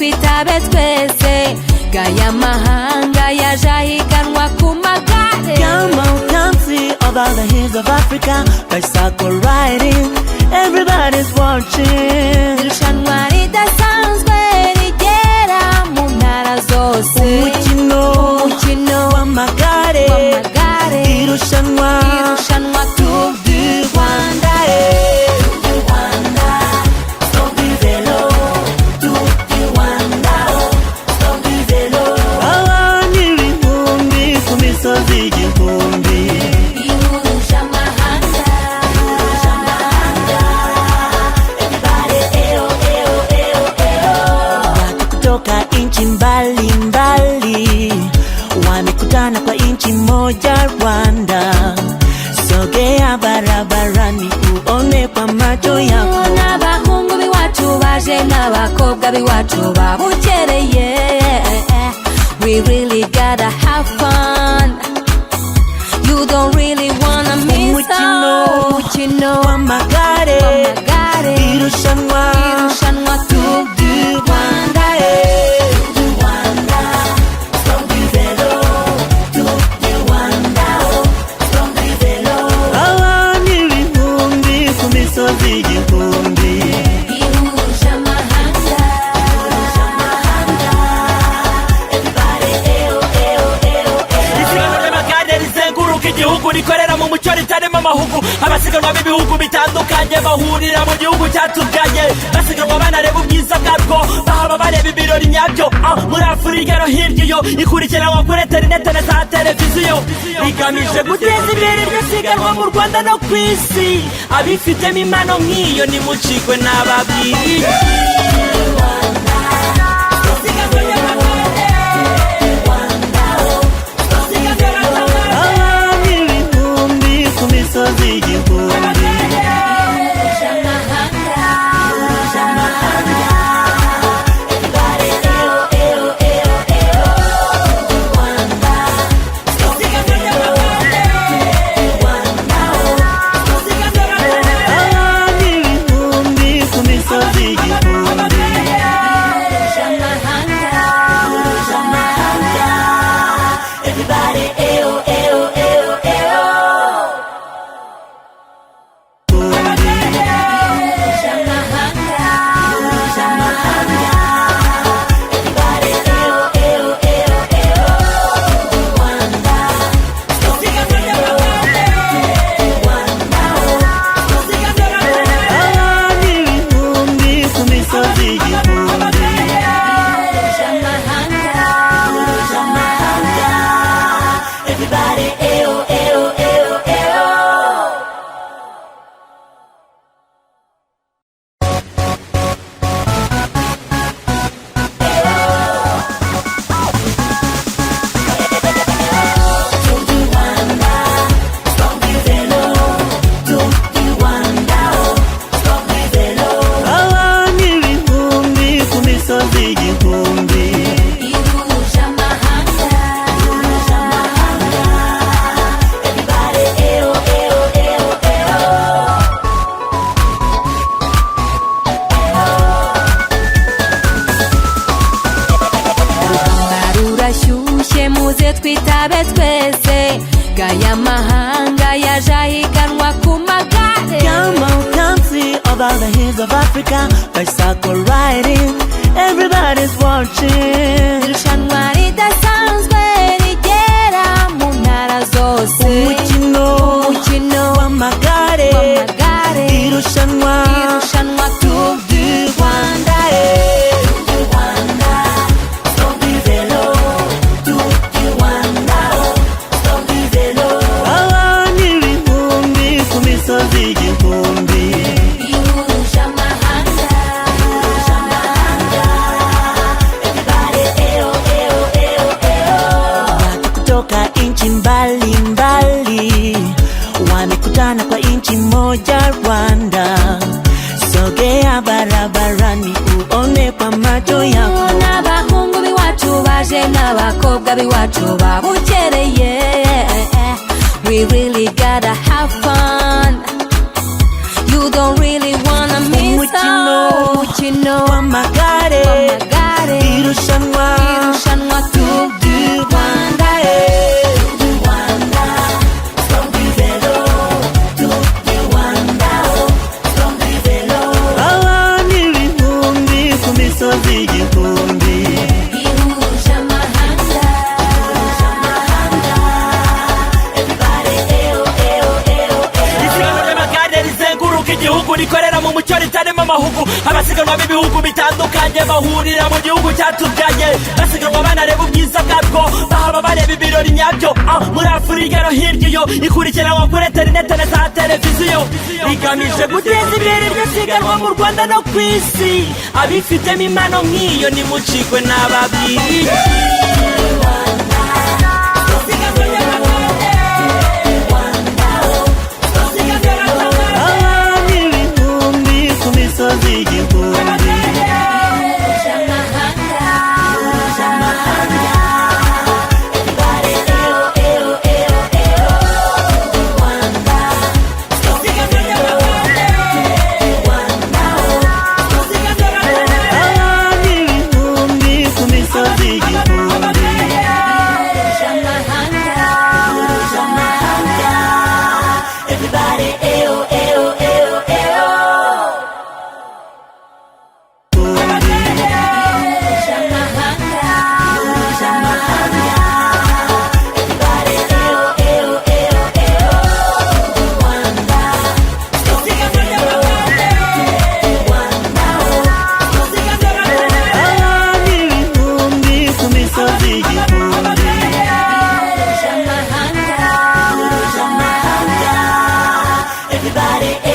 twitabe twese gaya mahanga yaje ahiganwa ku magare. Come on, come see all the hills of Africa, bicycle riding, everybody's watching. Irushanwa ridasanzwe rigera mu ntara zose. Umukino w'amagare, irushanwa Tour du Rwanda. Abantu ibihumbi ku misozi igihumbi. Watu kutoka inchi mbali mbali wamekutana kwa inchi moja Rwanda. Sogea barabarani uone kwa macho yako. N'abahungu b'iwacu baje n'abakobwa b'iwacu babukereye. We really gotta have fun. You don't really wanna miss out. Umukino w'amagare, irushanwa Tour du Rwanda. abantu ibihumbi ku misozi igihumbi. Isiganwa ry'amagare rizenguruka igihugu rikorera mu mucyo ritarimo amahugu. Abasiganwa b'ibihugu bitandukanye bahurira mu gihugu cyatubyaye, basiganwa banareba ubwiza bwarwo, bahaba bareba ibirori nyabyo. Muri Afurika no hirya iyo ikurikiranwa kuri interineti na za televiziyo, rigamije guteza imbere iryo siganwa mu Rwanda no ku isi. Abifitemo impano nk'iyo nimucikwe n'ababwiriye. Abantu ibihumbi ku misozi igihumbi. Abantu ibihumbi ku misozi igihumbi. Abantu ibihumbi ku misozi igihumbi. Abantu ibihumbi ku misozi igihumbi. Urugamba rurashyushye muze twitabe twese gaya mahanga yaje ahiganwa ku magare. Come on, come see all the hills of Africa, bicycle riding, everybody's watching. Irushanwa ridasanzwe rigera mu ntara zose. Umukino w'amagare, irushanwa Tour du Rwanda. abantu ibihumbi ku misozi igihumbi. Watu kutoka inchi mbali mbali wamekutana kwa inchi moja Rwanda. Sogea barabarani uone kwa macho yako. N'abahungu b'iwacu baje n'abakobwa b'iwacu babukereye. We really gotta have fun. You don't really wanna miss out. Umukino w'amagare, irushanwa irushanwa Tour du Rwanda abantu ibihumbi ku misozi igihumbi ihuje amahanga isiganwa ry'amagare rizenguruka igihugu rikorera mu mucyo ritarimo amahugu abasiganwa b'ibihugu bitandukanye bahurira mu gihugu cyatubyaye basiganwa banareba ubwiza bwabwo bahaba bareba ibirori nyabyo muri afurika no hirya iyo ikurikiranwa kuri interinete na za televiziyo rigamije guteza imbere iryo siganwa mu rwanda no ku isi abifitemo impano nk'iyo nimucikwe n'ababwiriye abantu ibihumbi ku misozi igihumbi abantu ibihumbi ku misozi igihumbi abantu ibihumbi ku misozi igihumbi Everybody